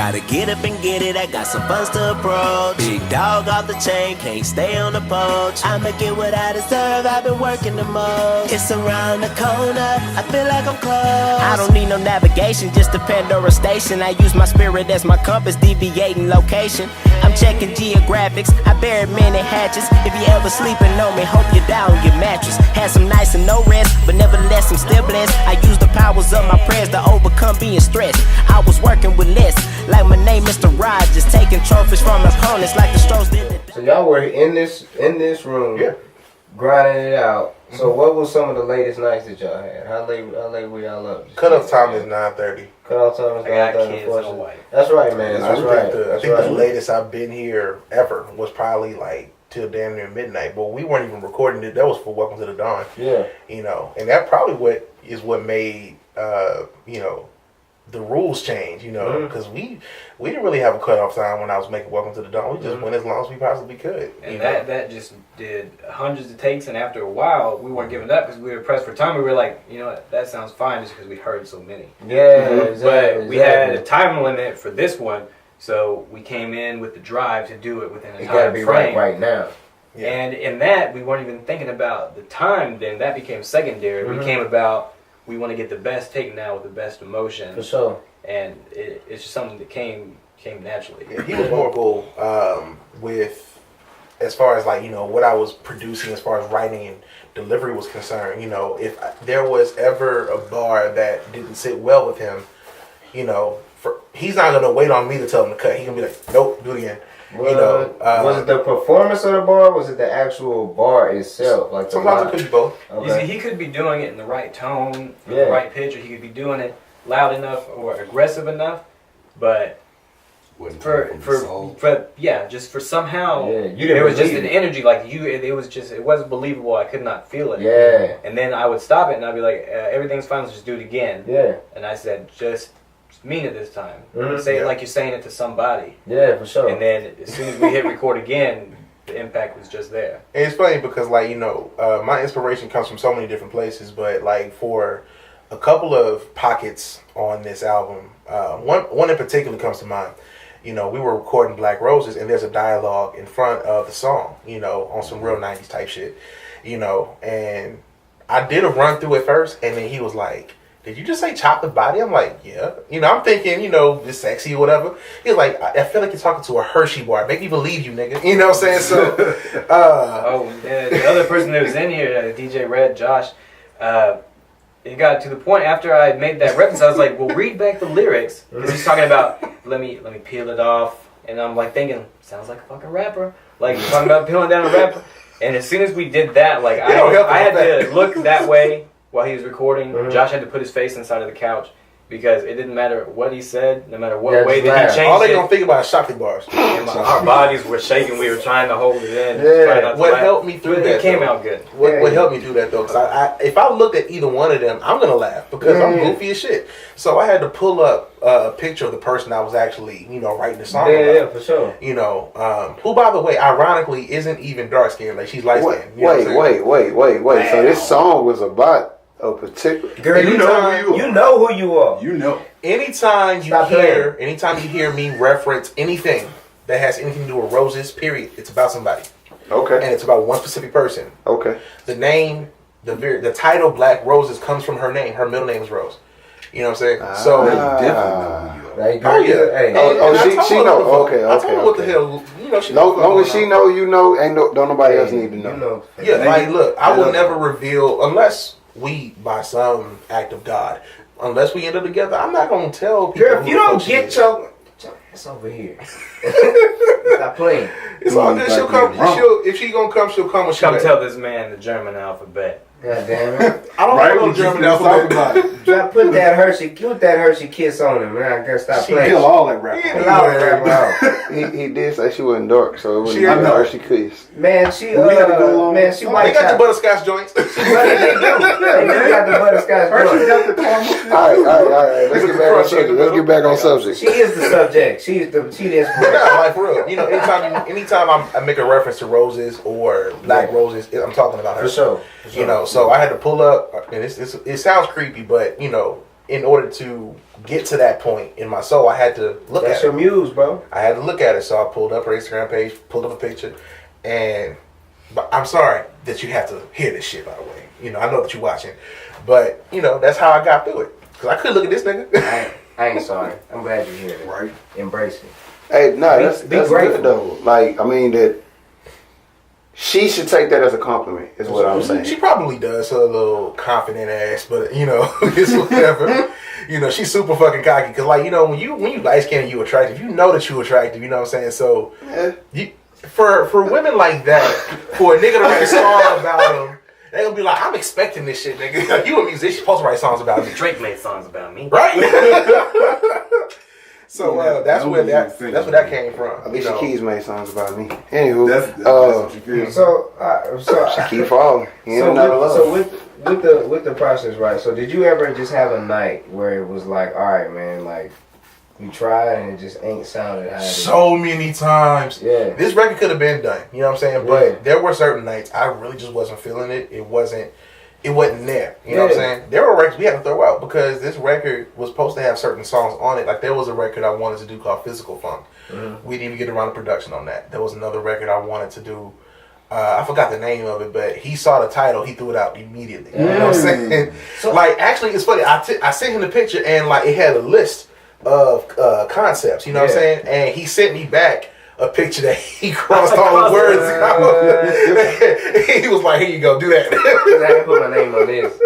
Gotta get up and get it, I got some funds to approach. Big dog off the chain, can't stay on the poach. I'ma get what I deserve, I've been working the most. It's around the corner, I feel like I'm close. I don't need no navigation, just a Pandora station. I use my spirit as my compass, deviating location. I'm checking geographics, I buried many hatches. If you ever sleeping on me, hope you're down your mattress. Had some nights and no rest, but nevertheless I'm still blessed. I use the powers of my prayers to overcome being stressed. I was working with less, like my name Mr. Rogers, taking trophies from opponents like the Stros did. So y'all were in this room, grinding it out. So what was some of the latest nights that y'all had? How late were y'all up? Cutoff time is 9:30. Cutoff time is 9:30. That's right, man. I think the latest I've been here ever was probably like till damn near midnight. But we weren't even recording it. That was for Welcome to the Dawn. Yeah. You know, and that probably what made you know, the rules change, you know, because we didn't really have a cutoff time when I was making Welcome to the Dawn. We just went as long as we possibly could. And that just did hundreds of takes, and after a while, we weren't giving up because we were pressed for time. We were like, you know what, that sounds fine just because we heard so many. Yeah, exactly, but we had a time limit for this one, so we came in with the drive to do it within a time frame. It gotta be right now. Yeah. And in that, we weren't even thinking about the time then. That became secondary. We came about, we want to get the best take now with the best emotion. For sure. And it's just something that came naturally. Yeah, he was more cool with, as far as like, you know, what I was producing as far as writing and delivery was concerned. You know, if there was ever a bar that didn't sit well with him, you know, he's not going to wait on me to tell him to cut. He's going to be like, nope, do it again. Well, you know, was it the performance of the bar, or was it the actual bar itself? Like sometimes it could be both. Okay. You see, he could be doing it in the right tone, the right pitch, or he could be doing it loud enough or aggressive enough, but just for somehow there was just an energy like it wasn't believable. I could not feel it. Yeah. And then I would stop it and I'd be like, everything's fine, let's just do it again. Yeah. And I said, just mean it this time. Say it like you're saying it to somebody. Yeah, for sure. And then as soon as we hit record again, the impact was just there. And it's funny because, like, you know, my inspiration comes from so many different places, but like for a couple of pockets on this album, one in particular comes to mind. You know, we were recording Black Roses, and there's a dialogue in front of the song, you know, on some real 90s type shit, you know, and I did a run through it first, and then he was like, did you just say chop the body? I'm like, yeah. You know, I'm thinking, you know, it's sexy or whatever. He's like, I feel like you're talking to a Hershey bar. Make me believe you, nigga. You know what I'm saying? So, the other person that was in here, DJ Red, Josh, it got to the point after I made that reference, I was like, well, read back the lyrics. Because he's talking about, let me peel it off. And I'm like thinking, sounds like a fucking rapper. Like, talking about peeling down a rapper. And as soon as we did that, like, I had to look that way while he was recording. Josh had to put his face inside of the couch because it didn't matter what he said, no matter what way that he changed it. All they gonna think about is shotgun bars. And our bodies were shaking. We were trying to hold it in. Yeah. What helped me through that? It came out good. What helped me do that though? Because if I looked at either one of them, I'm gonna laugh because I'm goofy as shit. So I had to pull up a picture of the person I was actually, you know, writing the song about. Yeah, for sure. You know, who by the way, ironically, isn't even dark skinned. Like she's light skinned. Wait. So this song was about a particular girl. You know who you are. You know. Anytime you hear me reference anything that has anything to do with roses, period, it's about somebody. Okay. And it's about one specific person. Okay. The name, the title Black Roses comes from her name. Her middle name is Rose. You know what I'm saying? So definitely know who you are. She know. Okay. I told her what the hell. You know, she long as she know, you know, don't nobody else need to know. You know. Yeah, like look, I will never reveal unless we, by some act of God, unless we end up together, I'm not gonna tell people. Girl, if you don't get your ass over here. Stop playing. It's all good. She'll come. If she gonna come, she'll come. Come tell this man the German alphabet. God damn it! I don't know German alphabet. Put that Hershey kiss on him, man. I gotta stop playing. She kill all that rap. He did say she wasn't dark, so it wasn't Hershey kiss. Man, she white. They got the butterscotch joints. They do got the butterscotch joints. All right. Let's get back on subject. She is the subject. She's the inspiration. Like for real. You know, anytime I make a reference to roses or Black Roses, I'm talking about her. For sure. You know, so I had to pull up, and it sounds creepy, but you know, in order to get to that point in my soul, I had to look That's at your it. muse, bro. I had to look at it, so I pulled up her Instagram page, pulled up a picture, but I'm sorry that you have to hear this shit, by the way. You know, I know that you're watching, but you know that's how I got through it. Cause I couldn't look at this nigga. I ain't sorry. I'm glad you hear it. Right. Embrace it. Hey, no, that's grateful. good though. Like, I mean that she should take that as a compliment. Is what I'm saying. She probably does, her little confident ass, but you know, it's whatever. You know, she's super fucking cocky. Cause like, you know, when you light skinned and you attractive, you know that you attractive. You know what I'm saying? So, for women like that, for a nigga to write a song about them, they gonna be like, I'm expecting this shit, nigga. Like, you a musician, you're supposed to write songs about me, Drake made songs about me. right? So that's where that came from. Alicia Keys made songs about me. Anywho, That's what you feel. she keep falling. You So, ain't never love. with the process, right? So did you ever just have a night where it was like, all right, man, like you tried and it just ain't sounded how it is? So many times. Yeah. This record could have been done. You know what I'm saying? But there were certain nights I really just wasn't feeling it. It wasn't there. You know what I'm saying? There were records we had to throw out because this record was supposed to have certain songs on it. Like there was a record I wanted to do called Physical Funk. Mm-hmm. We didn't even get around to production on that. There was another record I wanted to do. I forgot the name of it, but he saw the title, he threw it out immediately. You know what I'm saying? So, like, actually, it's funny. I sent him the picture and like it had a list of concepts. You know what I'm saying? And he sent me back a picture that he crossed all the words out. He was like, "Here you go, do that." I had to put my name on this.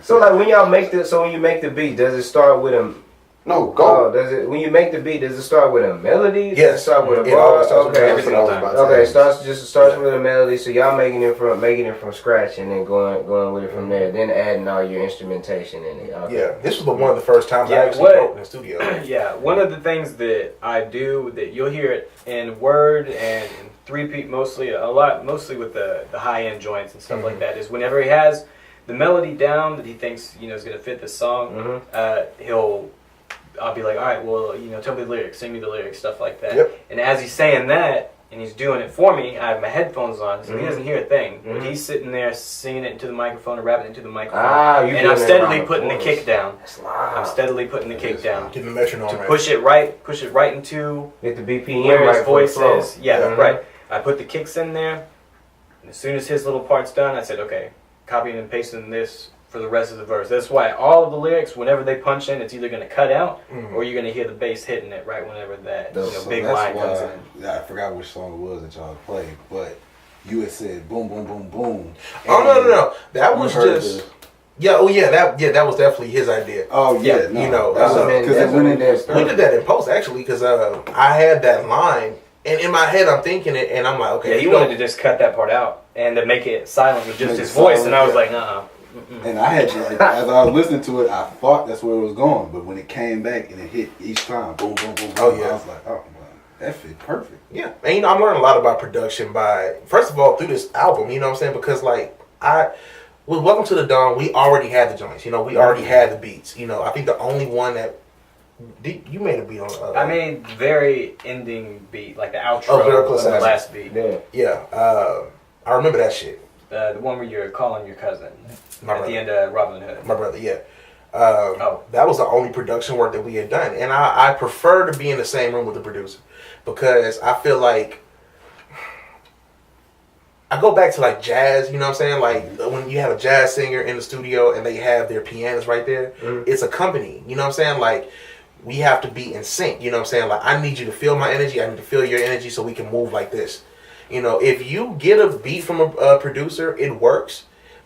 So like when you make the beat, does it start with a No, go. when you make the beat, does it start with a melody? Does Yes. it start with a It bar? always starts with Okay. every single time. Okay, it starts with a melody. So y'all making it from scratch and then going with it from there. Then adding all your instrumentation in it. Okay. Yeah, this was one of the first times I Yeah, actually what- wrote in the studio. Yeah, one of the things that I do that you'll hear it in word and in three-peat mostly with the high-end joints and stuff like that is whenever he has the melody down that he thinks is going to fit the song, I'll be like, all right, well, tell me the lyrics, sing me the lyrics, stuff like that. Yep. And as he's saying that, and he's doing it for me, I have my headphones on, so he doesn't hear a thing. But he's sitting there singing it into the microphone and rapping it into the microphone. And I'm steadily putting the kick down. I'm steadily putting the kick down. Getting the metronome To right. push it right into Get the BPM where right his for the voice flow. is. Yeah, right. I put the kicks in there, and as soon as his little part's done, I said, okay, copying and pasting this for the rest of the verse. That's why all of the lyrics, whenever they punch in, it's either going to cut out or you're going to hear the bass hitting it right whenever that big line comes in. I forgot which song it was that y'all played, but you had said boom, boom, boom, boom. Oh no! That was heard just that was definitely his idea. Oh yeah, Yeah, no, you know, that's that's when when it it We did that in post actually because I had that line and in my head I'm thinking it and I'm like, okay, Yeah, he wanted to just cut that part out and to make it silent with just Make his it voice, silent, and I was yeah. like, uh-uh. And I had to, like, as I was listening to it, I thought that's where it was going, but when it came back and it hit each time, boom, boom, boom, boom, Oh, yeah. I was like, oh, man, that fit perfect. Yeah, and I'm learning a lot about production by first of all through this album. You know what I'm saying? Because like with Welcome to the Dawn, we already had the joints. We already had the beats. I think the only one that you made a beat on. I made very ending beat, like the outro Oh, very of close the to last beat. Yeah, I remember that shit. The one where you're calling your cousin My at brother. the end of Robin Hood. My brother, yeah. That was the only production work that we had done. And I prefer to be in the same room with the producer because I feel like I go back to like jazz, you know what I'm saying? Like when you have a jazz singer in the studio and they have their pianos right there, it's accompanying, you know what I'm saying? Like we have to be in sync, you know what I'm saying? Like I need you to feel my energy, I need to feel your energy so we can move like this. If you get a beat from a producer, it works.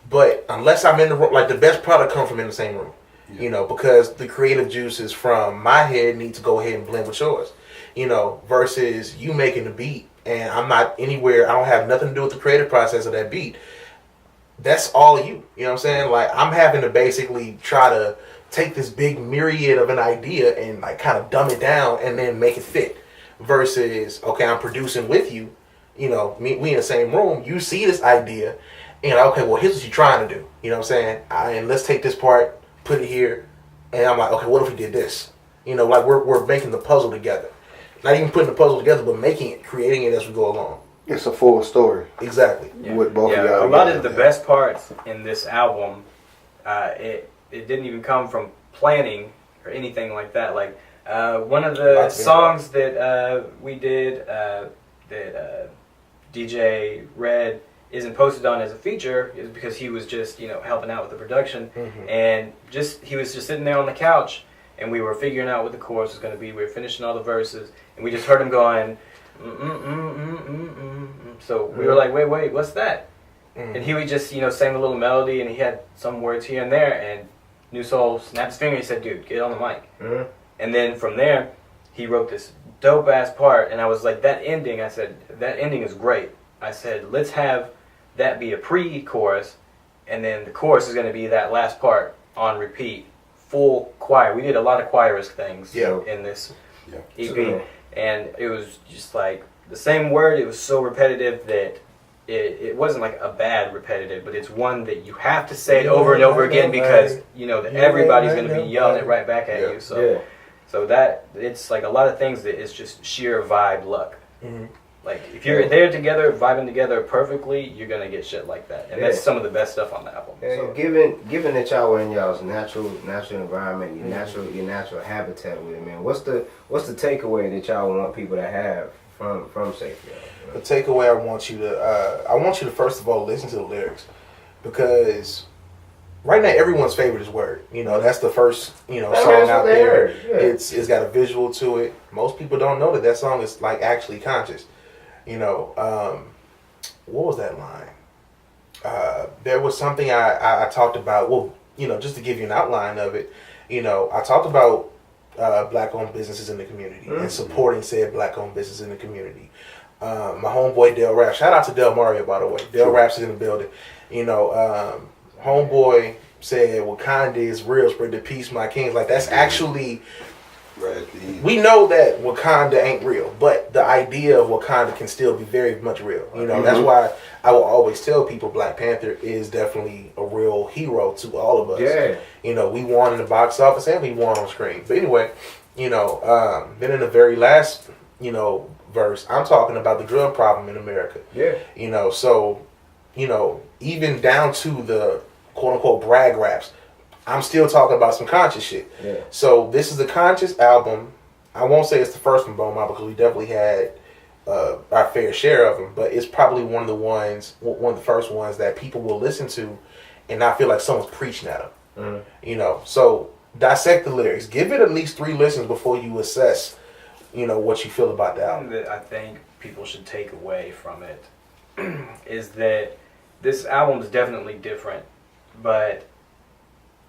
But unless I'm in the room, like the best product comes from in the same room. Because the creative juices from my head need to go ahead and blend with yours. Versus you making the beat and I'm not anywhere, I don't have nothing to do with the creative process of that beat. That's all you. You know what I'm saying? Like I'm having to basically try to take this big myriad of an idea and like kind of dumb it down and then make it fit. Versus, okay, I'm producing with you. We in the same room, you see this idea, and okay, well, here's what you're trying to do. You know what I'm saying? And let's take this part, put it here, and I'm like, okay, what if we did this? Like we're making the puzzle together. Not even putting the puzzle together, but making it, creating it as we go along. It's a full story. Exactly. With both of y'all. A lot of the best parts in this album, it didn't even come from planning or anything like that. Like one of the songs that we did that DJ Red isn't posted on as a feature is because he was just helping out with the production, and he was just sitting there on the couch, and we were figuring out what the chorus was going to be. We were finishing all the verses, and we just heard him going, so we were like, wait, what's that? And he would just sang a little melody, and he had some words here and there, and Nu Soul snapped his finger. He said, "Dude, get on the mic." And then from there, he wrote this dope ass part, and I was like, that ending. I said, that ending is great. I said, let's have that be a pre-chorus, and then the chorus is going to be that last part on repeat, full choir. We did a lot of choirist things in this EP, and it was just like the same word. It was so repetitive that it wasn't like a bad repetitive, but it's one that you have to say it over and over again because that everybody's going to be yelling it right back at you. So that it's like a lot of things that is just sheer vibe luck. Like if you're there together, vibing together perfectly, you're gonna get shit like that, and that's some of the best stuff on the album. So given that y'all were in y'all's natural environment, your natural habitat with it, man. What's the takeaway that y'all want people to have from Sapio? The takeaway I want you to first of all listen to the lyrics, because right now everyone's favorite is Word. That's the first song out there. It's got a visual to it. Most people don't know that song is like actually conscious. What was that line? There was something I talked about. Well, just to give you an outline of it, I talked about black-owned businesses in the community and supporting said black-owned business in the community. My homeboy Del Raps, shout out to Del Mario, by the way. Del Raps is in the building. Homeboy said Wakanda is real, spread the peace, my kings. Like that's actually. We know that Wakanda ain't real, but the idea of Wakanda can still be very much real. That's why I will always tell people Black Panther is definitely a real hero to all of us. We won in the box office and we won on screen. But anyway, then in the very last, verse, I'm talking about the drug problem in America. So, even down to the quote unquote brag raps, I'm still talking about some conscious shit. So this is a conscious album. I won't say it's the first one, Bone because we definitely had our fair share of them. But it's probably one of the first ones that people will listen to, and not feel like someone's preaching at them. So dissect the lyrics. Give it at least 3 listens before you assess, what you feel about the album. That I think people should take away from it is that this album is definitely different, but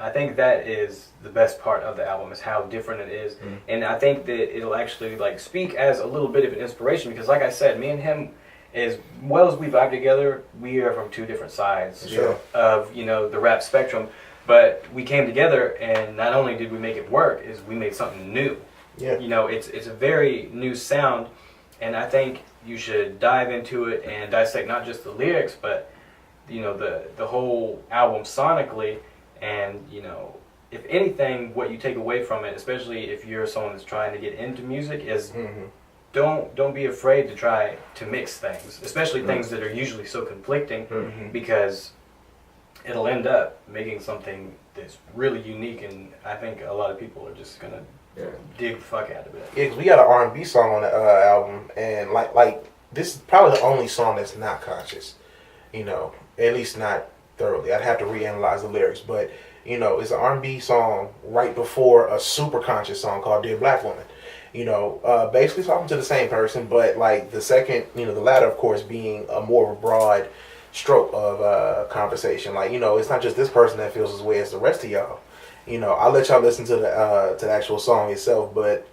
I think that is the best part of the album is how different it is. And I think that it'll actually speak as a little bit of an inspiration because like I said, me and him, as well as we vibe together, we are from 2 different sides of the rap spectrum, but we came together and not only did we make it work, is we made something new. It's a very new sound, and I think you should dive into it and dissect not just the lyrics, but the whole album sonically. And if anything, what you take away from it, especially if you're someone that's trying to get into music, is don't be afraid to try to mix things, especially things that are usually so conflicting, because it'll end up making something that's really unique, and I think a lot of people are just gonna dig the fuck out of it. Yeah, because we got an R&B song on the album, and like this is probably the only song that's not conscious, at least not thoroughly. I'd have to reanalyze the lyrics, but it's an R&B song right before a super conscious song called Dear Black Woman. Basically talking to the same person, but like the second, the latter, of course, being a more of a broad stroke of conversation. Like, it's not just this person that feels this way, it's the rest of y'all. I'll let y'all listen to the actual song itself, but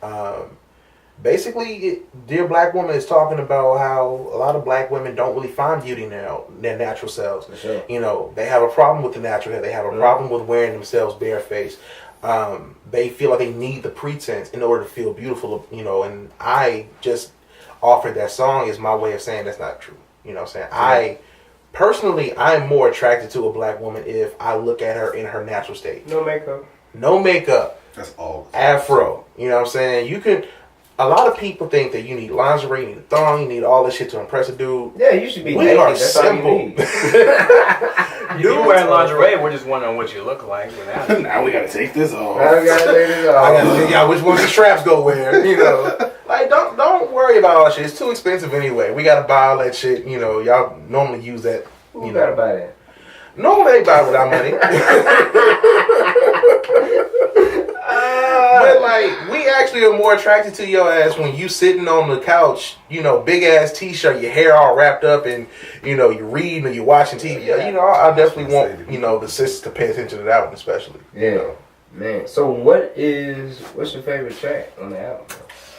basically, Dear Black Woman is talking about how a lot of black women don't really find beauty in their natural selves. They have a problem with the natural hair. They have a problem with wearing themselves barefaced. They feel like they need the pretense in order to feel beautiful, and I just offered that song as my way of saying that's not true. I'm more attracted to a black woman if I look at her in her natural state. No makeup. No makeup. That's all. Afro. You know what I'm saying? You can... a lot of people think that you need lingerie, you need a thong, you need all this shit to impress a dude. Yeah, you should be We naked. are That's all you simple. need. If you're wearing lingerie, we're just wondering what you look like without it. Now we gotta take this off. I gotta take this I gotta off. figure out which ones the straps go where, you know. Like, don't worry about all that shit. It's too expensive anyway. We gotta buy all that shit, you know. Y'all normally use that, Who you gotta know. buy that? Normally they buy with our money. But like, we actually are more attracted to your ass when you sitting on the couch, you know, big ass t-shirt, your hair all wrapped up, and you know you're reading or you're watching TV. Yeah, you know, I definitely want, you know, the sisters to pay attention to that one especially. Yeah, man. So what's your favorite track on the album?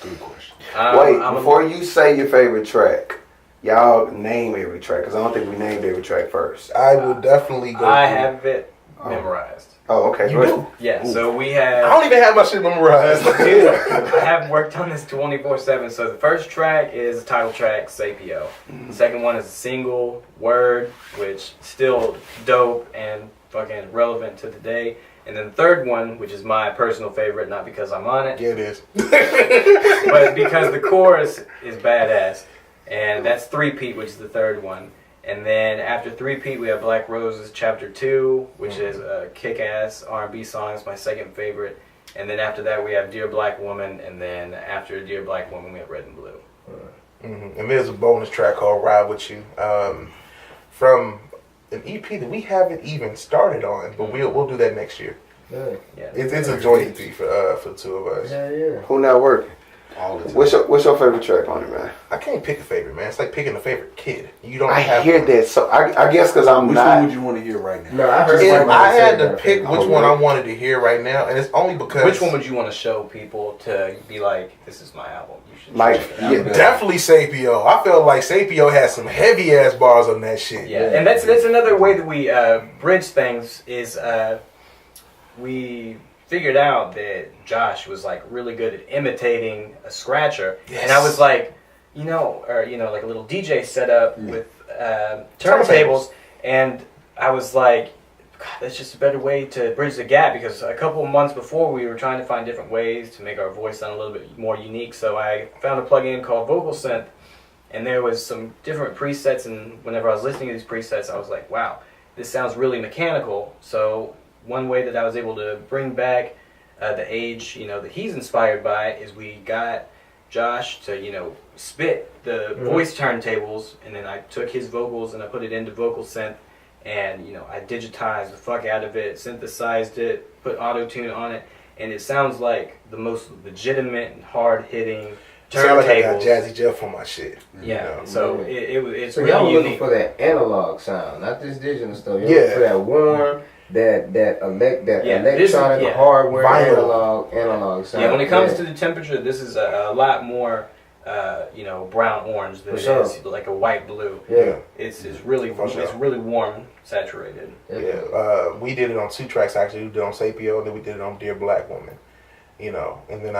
Good question. Wait, before you say your favorite track, y'all name every track, because I don't think we named every track first. I would definitely go. I have it memorized. Oh, okay. You go ahead. do? Yeah, Ooh. so we I have. don't even have my shit memorized. Dude, I have worked on this 24/7. So the first track is the title track, Sapio. The second one is a single, Word, which still dope and fucking relevant to today. And then the third one, which is my personal favorite, not because I'm on it, Yeah, it is. but because the chorus is badass. And that's Three-Peat, which is the third one. And then after Three-Peat, we have Black Roses Chapter 2, which is a kick-ass R&B song. It's my second favorite. And then after that, we have Dear Black Woman. And then after Dear Black Woman, we have Red and Blue. Mm-hmm. And there's a bonus track called Ride With You from an EP that we haven't even started on, but we'll do that next year. Yeah, Yeah. It's a joint EP for the two of us. yeah. Who not working? All the time. What's your favorite track on it, man? I can't pick a favorite, man. It's like picking a favorite kid. You don't I have hear one. that, so I guess because I'm Which not. one would you want to hear right now? No, I heard If somebody I say had to that. pick which one I wanted to hear right now, and it's only because Which one would you want to show people to be like, this is my album? You should Like, check it out. yeah. definitely Sapio. I feel like Sapio has some heavy ass bars on that shit. Yeah, and that's another way that we bridge things is we figured out that Josh was like really good at imitating a scratcher, Yes. and I was like, like a little DJ setup with turntables, and I was like, God, that's just a better way to bridge the gap because a couple of months before we were trying to find different ways to make our voice sound a little bit more unique. So I found a plugin called Vocal Synth. And there was some different presets, and whenever I was listening to these presets, I was like, wow, this sounds really mechanical. So one way that I was able to bring back the age, that he's inspired by is we got Josh to, spit the voice turntables, and then I took his vocals and I put it into Vocal Synth, and, I digitized the fuck out of it, synthesized it, put auto-tune on it, and it sounds like the most legitimate and hard-hitting Sound like I got turntables. Jazzy Jeff on my shit. Yeah, You know? so it's So really y'all were looking unique. for that analog sound, not this digital stuff. Y'all Yeah. looking for that warm, that Yeah, electronic, this is- hardware, Vinyl. analog sound. Yeah, when it comes to the temperature, this is a lot more, brown orange than For it sure. is like a white blue. yeah, It's really For sure. it's really warm, saturated. Yeah, we did it on 2 tracks actually. We did it on Sapio, and then we did it on Dear Black Woman. And then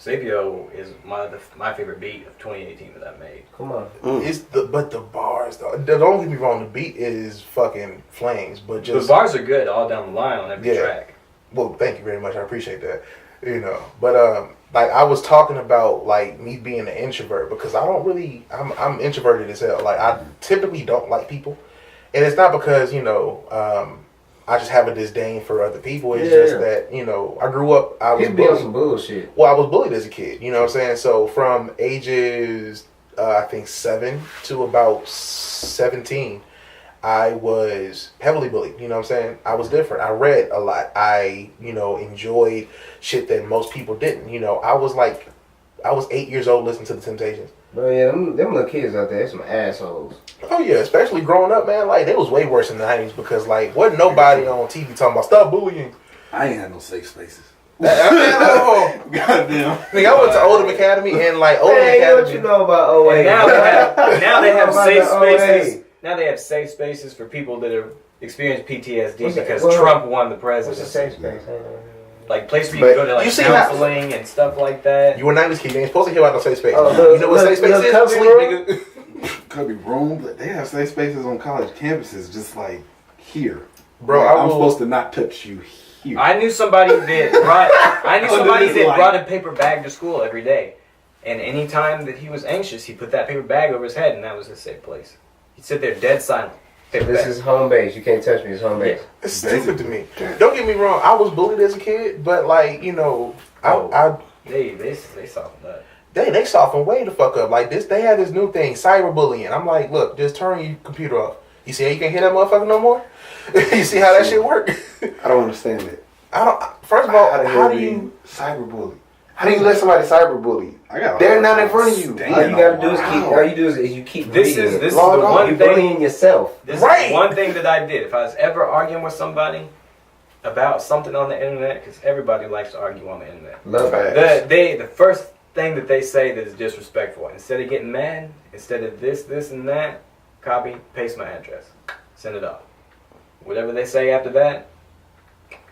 Sapio is my favorite beat of 2018 that I made. Come on. it's but the bars though. Don't get me wrong, the beat is fucking flames, but just The bars are good all down the line on every Yeah. track. well, thank you very much. I appreciate that. But like I was talking about like me being an introvert because I'm introverted as hell. Like I typically don't like people, and it's not because I just have a disdain for other people. It's just that I grew up. I was He's being bullied. some bullshit. Well, I was bullied as a kid. You know what I'm saying? So from ages I think 7 to about 17. I was heavily bullied, you know what I'm saying? I was different. I read a lot. I, enjoyed shit that most people didn't. I was 8 years old listening to the Temptations. But yeah, them little kids out there, they're some assholes. Oh yeah, especially growing up, man. Like, they was way worse in the 90s because, like, wasn't nobody on TV talking about stop bullying. I ain't had no safe spaces. Goddamn. Goddamn. I went to Oldham Academy and, like, Oldham Hey, Academy. what you know about OA? And now they have About safe the OA. spaces. Now they have safe spaces for people that have experienced PTSD What's that? because Well, Trump won the What's the presidency. safe space? Like place where you can go to you like see how- counseling and stuff like that. You were 90s kid. You ain't supposed to hear about no safe space. Oh, You know what safe space little is? cubby Sleep, room? nigga. Could be room, but they have safe spaces on college campuses just like here. Bro, Like, I I'm will- supposed to not touch you cute. I knew somebody that light. brought a paper bag to school every day. And anytime that he was anxious, he put that paper bag over his head, and that was his safe place. He'd sit there dead silent. Paper This bag. is home base. You can't touch me. It's home base. It's stupid to me. Don't get me wrong. I was bullied as a kid, but like They softened up. they soften way the fuck up. Like this, they had this new thing, cyberbullying. I'm like, look, just turn your computer off. You see how you can't hear that motherfucker no more? You see how that shit work? I don't understand it. First of all, how do you cyberbully? How do you let somebody cyberbully you? They're not in front of you. All you gotta do is you keep This reading is it. the Log on. one You're thing. bullying yourself. This Right. is one thing that I did. If I was ever arguing with somebody about something on the internet, because everybody likes to argue on the internet. Love Facts. that. The first thing that they say that is disrespectful, instead of getting mad, instead of this, and that, copy, paste my address, send it off. Whatever they say after that,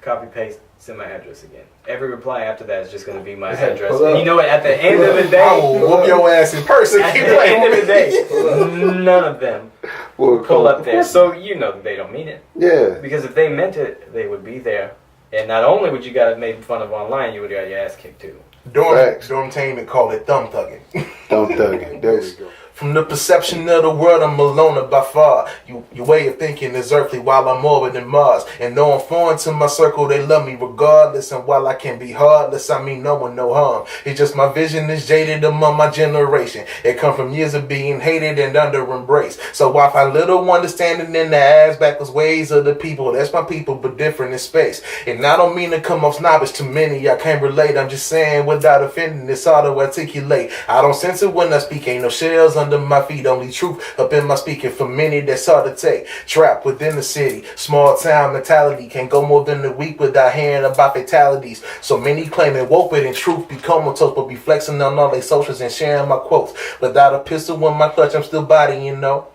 copy, paste, send my address again. Every reply after that is just going to be my Is that address. pull up? And you know what? At the end of the I day, will whoop your ass in person. at Keep the end of the playing. day, none of them pull up there. So you know that they don't mean it. Yeah. Because if they meant it, they would be there. And not only would you got made fun of online, you would got your ass kicked too. Dormtainment called it thumb thugging. Don't thug it. There we go. From the perception of the world, I'm alone by far. Your way of thinking is earthly while I'm orbiting Mars. And though I'm foreign to my circle, they love me regardless. And while I can be heartless, I mean no one no harm. It's just my vision is jaded among my generation. It come from years of being hated and under embrace. So I find little understanding in the ass backwards ways of the people. That's my people, but different in space. And I don't mean to come off snobbish to many. I can't relate. I'm just saying without offending, it's hard to articulate. I don't censor when I speak. Ain't no shells under my feet, only truth up in my speaking. For many that's hard to take. Trapped within the city, small town mentality. Can't go more than a week without hearing about fatalities. So many claiming woke it in truth be comatose, but be flexing on all their socials and sharing my quotes. Without a pistol in my clutch, I'm still bodying, you know.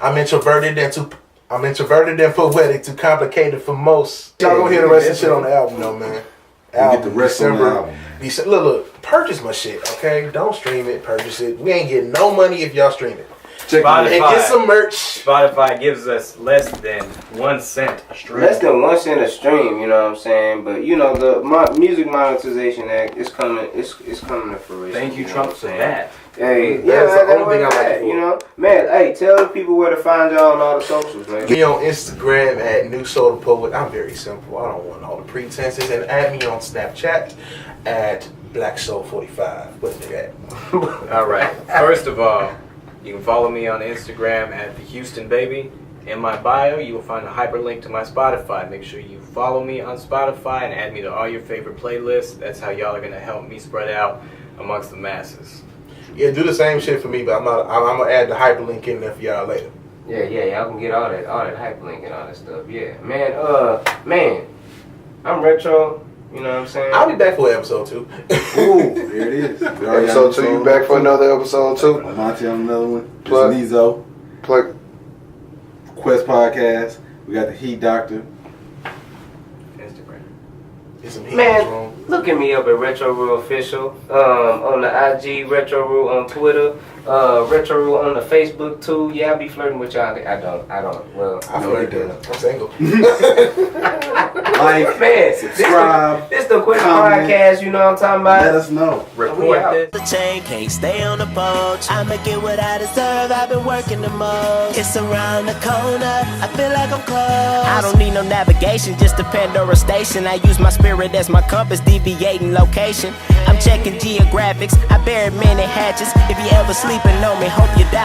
I'm introverted and poetic, too complicated for most. Y'all gonna hear the rest of the shit on the album though, man. Get the rest on the album, man. Look, purchase my shit, okay? Don't stream it, purchase it. We ain't getting no money if y'all stream it. Check Spotify. it And get some merch. Spotify gives us less than 1 cent a stream. Less than 1 cent a stream, you know what I'm saying? But you know the Music Monetization Act is coming. It's coming to fruition. Thank you, know Trump, what for I'm saying? that. Hey, That's the only thing I like it for. You know, man. Hey, tell the people where to find y'all on all the socials, man. Get me on Instagram at Nu Soul the Poet. I'm very simple. I don't want all the pretenses. And add me on Snapchat at BlackSoul45. What's that? All right. First of all, you can follow me on Instagram at the Houston Baby. In my bio, you will find a hyperlink to my Spotify. Make sure you follow me on Spotify and add me to all your favorite playlists. That's how y'all are gonna help me spread out amongst the masses. Yeah, do the same shit for me, but I'm gonna add the hyperlink in there for y'all later. Yeah, y'all can get all that hyperlink and all that stuff. Yeah, man, I'm retro. You know what I'm saying? I'll be back for episode 2. Ooh, there it is. We already got Episode 2, you back for another episode 2? Amante on another one. Plug. There's Neezo. Plug. Quest Podcast. We got the Heat Doctor. Instagram. Get some heat Man, wrong. look at me up at Retro Rule Official. On the IG, Retro Rule on Twitter, Retro Rule on the Facebook too. Yeah, I be flirting with y'all. I don't. Well, I feel like that. I'm single. Like, man, subscribe, This the Quest comment. Podcast. You know what I'm talking about? let us know. We Report out. this. The chain can't stay on the poach. I'ma get what I deserve. I've been working the most. It's around the corner. I feel like I'm close. I don't need no navigation, just a Pandora station. I use my spirit as my compass, deviating location. I'm checking geographics. I bury many hatches. If you ever sleeping on me, hope you die.